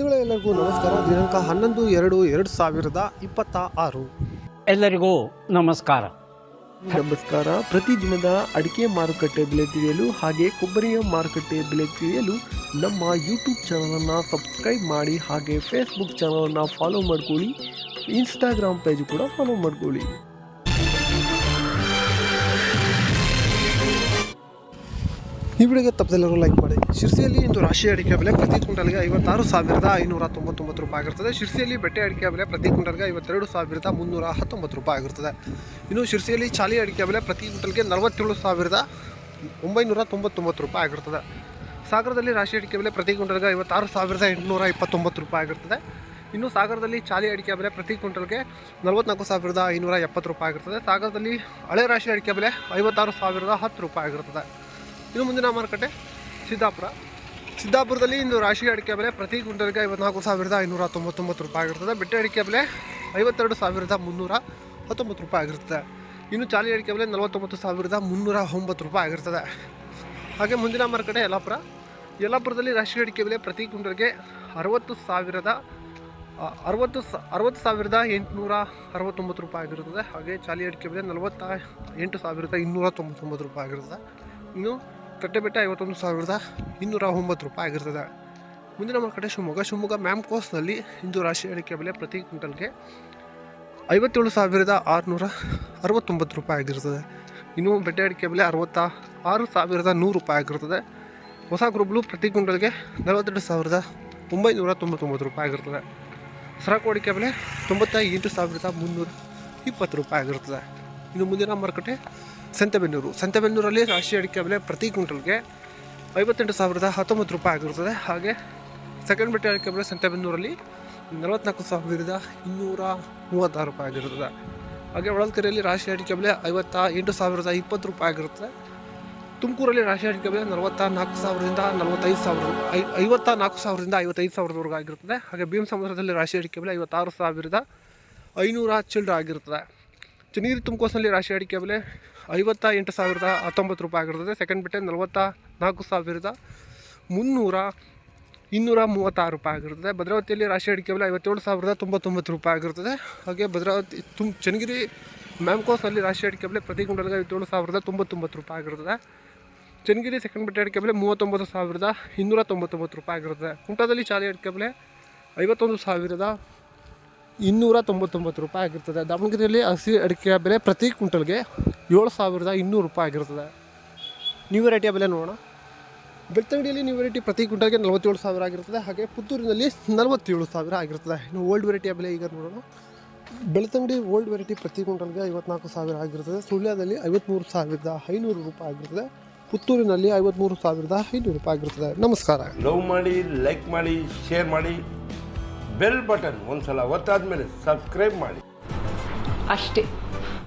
ಎಲ್ಲರಿಗೂ ನಮಸ್ಕಾರ. ದಿನಾಂಕ 11/2/2026. ಎಲ್ಲರಿಗೂ ನಮಸ್ಕಾರ. ಪ್ರತಿದಿನದ ಅಡಿಕೆ ಮಾರುಕಟ್ಟೆ ಬೆಲೆ ತಿಳಿಯಲು ಹಾಗೆ ಕೊಬ್ಬರಿಯ ಮಾರುಕಟ್ಟೆ ಬೆಲೆ ತಿಳಿಯಲು ನಮ್ಮ ಯೂಟ್ಯೂಬ್ ಚಾನಲನ್ನು ಸಬ್ಸ್ಕ್ರೈಬ್ ಮಾಡಿ, ಹಾಗೆ ಫೇಸ್ಬುಕ್ ಚಾನಲನ್ನು ಫಾಲೋ ಮಾಡ್ಕೊಳ್ಳಿ, ಇನ್ಸ್ಟಾಗ್ರಾಮ್ ಪೇಜ್ ಕೂಡ ಫಾಲೋ ಮಾಡ್ಕೊಳ್ಳಿ. ಈ ವಿಡಿಯೋಗೆ ತಪ್ಪದೆಲ್ಲರೂ ಲೈಕ್ ಮಾಡಿ. ಶಿರ್ಸಿಯಲ್ಲಿ ಇಂದು ರಾಶಿ ಅಡಿಕೆ ಬೆಲೆ ಪ್ರತಿ ಕ್ವಿಂಟಲ್ಗೆ 56,599 ರೂಪಾಯಿ ಆಗಿರ್ತದೆ. ಶಿರ್ಸಿಯಲ್ಲಿ ಬೆಟ್ಟೆ ಅಡಿಕೆ ಬೆಲೆ ಪ್ರತಿ ಕ್ವಿಂಟಲ್ಗೆ 52,319 ರೂಪಾಯಿ ಆಗಿರ್ತದೆ. ಇನ್ನು ಶಿರ್ಸಿಯಲ್ಲಿ ಚಾಲಿ ಅಡಿಕೆ ಬೆಲೆ ಪ್ರತಿ ಕ್ವಿಂಟಲ್ಗೆ 47,999 ರೂಪಾಯಿ ಆಗಿರ್ತದೆ. ಸಾಗರದಲ್ಲಿ ರಾಶಿ ಅಡಿಕೆ ಬೆಲೆ ಪ್ರತಿ ಕ್ವಿಂಟಲ್ಗೆ 56,829 ರೂಪಾಯಿ ಆಗಿರ್ತದೆ. ಇನ್ನು ಸಾಗರದಲ್ಲಿ ಚಾಲಿ ಅಡಿಕೆ ಬೆಲೆ ಪ್ರತಿ ಕ್ವಿಂಟಲ್ಗೆ 44,570 ರೂಪಾಯಿ ಆಗಿರ್ತದೆ. ಸಾಗರದಲ್ಲಿ ಹಳೆ ರಾಶಿ ಅಡಿಕೆ ಬೆಲೆ 56,010 ರೂಪಾಯಿ ಆಗಿರ್ತದೆ. ಇನ್ನು ಮುಂದಿನ ಮಾರುಕಟ್ಟೆ ಸಿದ್ದಾಪುರದಲ್ಲಿ ಇಂದು ರಾಶಿ ಅಡಿಕೆ ಬೆಲೆ ಪ್ರತಿ ಕ್ವಿಂಟಲ್ಗೆ 54,599 ರೂಪಾಯಿ ಆಗಿರ್ತದೆ. ಬೆಟ್ಟೆ ಅಡಿಕೆ ಬೆಲೆ 52,319 ರೂಪಾಯಿ ಆಗಿರ್ತದೆ. ಇನ್ನು ಚಾಲಿ ಅಡಿಕೆ ಬೆಲೆ 49,309 ರೂಪಾಯಿ ಆಗಿರ್ತದೆ. ಹಾಗೆ ಮುಂದಿನ ಮಾರುಕಟ್ಟೆ ಯಲ್ಲಾಪುರದಲ್ಲಿ ರಾಶಿ ಅಡಿಕೆ ಬೆಲೆ ಪ್ರತಿ ಕ್ವಿಂಟಲ್ಗೆ 60,869 ರೂಪಾಯಿ ಆಗಿರುತ್ತದೆ. ಹಾಗೆ ಚಾಲಿ ಅಡಿಕೆ ಬೆಲೆ 48,299 ರೂಪಾಯಿ ಆಗಿರ್ತದೆ. ಇನ್ನು ಕಟ್ಟೆಬೆಟ್ಟ 51,209 ರೂಪಾಯಿ ಆಗಿರ್ತದೆ. ಮುಂದಿನ ಮಾರುಕಟ್ಟೆ ಶಿವಮೊಗ್ಗ ಮ್ಯಾಮ್ಕೋಸ್ನಲ್ಲಿ ಇಂದು ರಾಶಿ ಅಡಿಕೆ ಬೆಲೆ ಪ್ರತಿ ಕ್ವಿಂಟಲ್ಗೆ 57,669 ರೂಪಾಯಿ ಆಗಿರ್ತದೆ. ಇನ್ನು ಬೆಟ್ಟೆ ಅಡಿಕೆ ಬೆಲೆ 66,100 ರೂಪಾಯಿ ಆಗಿರ್ತದೆ. ಹೊಸ ಗ್ರೂಬ್ಲು ಪ್ರತಿ ಕ್ವಿಂಟಲ್ಗೆ 42,999 ರೂಪಾಯಿ ಆಗಿರ್ತದೆ. ಸರಕು ಅಡಿಕೆ ಬೆಲೆ 98,320 ರೂಪಾಯಿ ಆಗಿರ್ತದೆ. ಇನ್ನು ಮುಂದಿನ ಮಾರುಕಟ್ಟೆ ಸಂತೆಬೆನ್ನೂರಲ್ಲಿ ರಾಶಿ ಅಡಿಕೆ ಬೆಲೆ ಪ್ರತಿ ಕ್ವಿಂಟಲ್ಗೆ 58,019 ರೂಪಾಯಿ ಆಗಿರ್ತದೆ. ಹಾಗೆ ಸೆಕೆಂಡ್ ಬೆಟ್ಟೆ ಅಡಿಕೆ ಬೆಲೆ ಸಂತೆಬೆನ್ನೂರಲ್ಲಿ 44,236 ರೂಪಾಯಿ ಆಗಿರ್ತದೆ. ಹಾಗೆ ಹೊಳಲ್ಕೆರೆಯಲ್ಲಿ ರಾಶಿ ಅಡಿಕೆ ಬೆಲೆ 58,020 ರೂಪಾಯಿ ಆಗಿರ್ತದೆ. ತುಮಕೂರಲ್ಲಿ ರಾಶಿ ಅಡಿಕೆ ಬೆಲೆ 44,000ರಿಂದ 55,000ವರೆಗೂ ಆಗಿರ್ತದೆ. ಹಾಗೆ ಭೀಮಸಮುದ್ರದಲ್ಲಿ ರಾಶಿ ಅಡಿಕೆ ಬೆಲೆ 56,500 ಚಿಲ್ಲರೆ ಆಗಿರ್ತದೆ. ಚನ್ನಗಿರಿ ತುಮಕೋಸ್ನಲ್ಲಿ ರಾಶಿ ಅಡಿಕೆ ಬೆಲೆ 58,019 ರೂಪಾಯಿ ಆಗಿರ್ತದೆ. ಸೆಕೆಂಡ್ ಬೆಟ್ಟೆ 44,336 ರೂಪಾಯಿ ಆಗಿರ್ತದೆ. ಭದ್ರಾವತಿಯಲ್ಲಿ ರಾಶಿ ಅಡಿಕೆ ಬೆಲೆ 57,099 ರೂಪಾಯಿ ಆಗಿರ್ತದೆ. ಹಾಗೆ ಚನ್ನಗಿರಿ ಮ್ಯಾಮ್ಕೋಸ್ನಲ್ಲಿ ರಾಶಿ ಅಡಿಕೆ ಬೆಲೆ ಪ್ರತಿ ಕ್ವಿಂಟಲ್ಗೆ 57,099 ರೂಪಾಯಿ ಆಗಿರ್ತದೆ. ಚನ್ನಗಿರಿ ಸೆಕೆಂಡ್ ಬೆಟ್ಟೆ ಅಡಿಕೆ ಬೆಲೆ 39,299 ರೂಪಾಯಿ ಆಗಿರ್ತದೆ. ಕುಮಟಾದಲ್ಲಿ ಚಾಲಿ ಅಡಿಕೆ ಬೆಲೆ 51,299 ರೂಪಾಯಿ ಆಗಿರ್ತದೆ. ದಾವಣಗೆರೆಯಲ್ಲಿ ಹಸಿ ಅಡಿಕೆ ಬೆಲೆ ಪ್ರತಿ ಕ್ವಿಂಟಲ್ಗೆ 7,200 ರೂಪಾಯಿ ಆಗಿರ್ತದೆ. ನ್ಯೂ ವೆರೈಟಿಯ ಬೆಲೆ ನೋಡೋಣ. ಬೆಳ್ತಂಗಡಿಯಲ್ಲಿ ನ್ಯೂ ವೆರೈಟಿ ಪ್ರತಿ ಕ್ವಿಂಟಲ್ಗೆ 47,000 ಆಗಿರ್ತದೆ. ಹಾಗೆ ಪುತ್ತೂರಿನಲ್ಲಿ 47,000 ಆಗಿರ್ತದೆ. ಇನ್ನು ಓಲ್ಡ್ ವೆರೈಟಿಯ ಬೆಲೆ ಈಗ ನೋಡೋಣ. ಬೆಳ್ತಂಗಡಿ ಓಲ್ಡ್ ವೆರೈಟಿ ಪ್ರತಿ ಕ್ವಿಂಟಲ್ಗೆ 54,000 ಆಗಿರ್ತದೆ. ಸುಳ್ಯದಲ್ಲಿ 53,500 ರೂಪಾಯಿ ಆಗಿರ್ತದೆ. ಪುತ್ತೂರಿನಲ್ಲಿ 53,500 ರೂಪಾಯಿ ಆಗಿರ್ತದೆ. ನಮಸ್ಕಾರ. ಲವ್ ಮಾಡಿ, ಲೈಕ್ ಮಾಡಿ, ಶೇರ್ ಮಾಡಿ, ಬೆಲ್ ಬಟನ್ ಒಂದ್ಸಲ ಒತ್ತಾದ್ಮೇಲೆ ಸಬ್ಸ್ಕ್ರೈಬ್ ಮಾಡಿ ಅಷ್ಟೇ.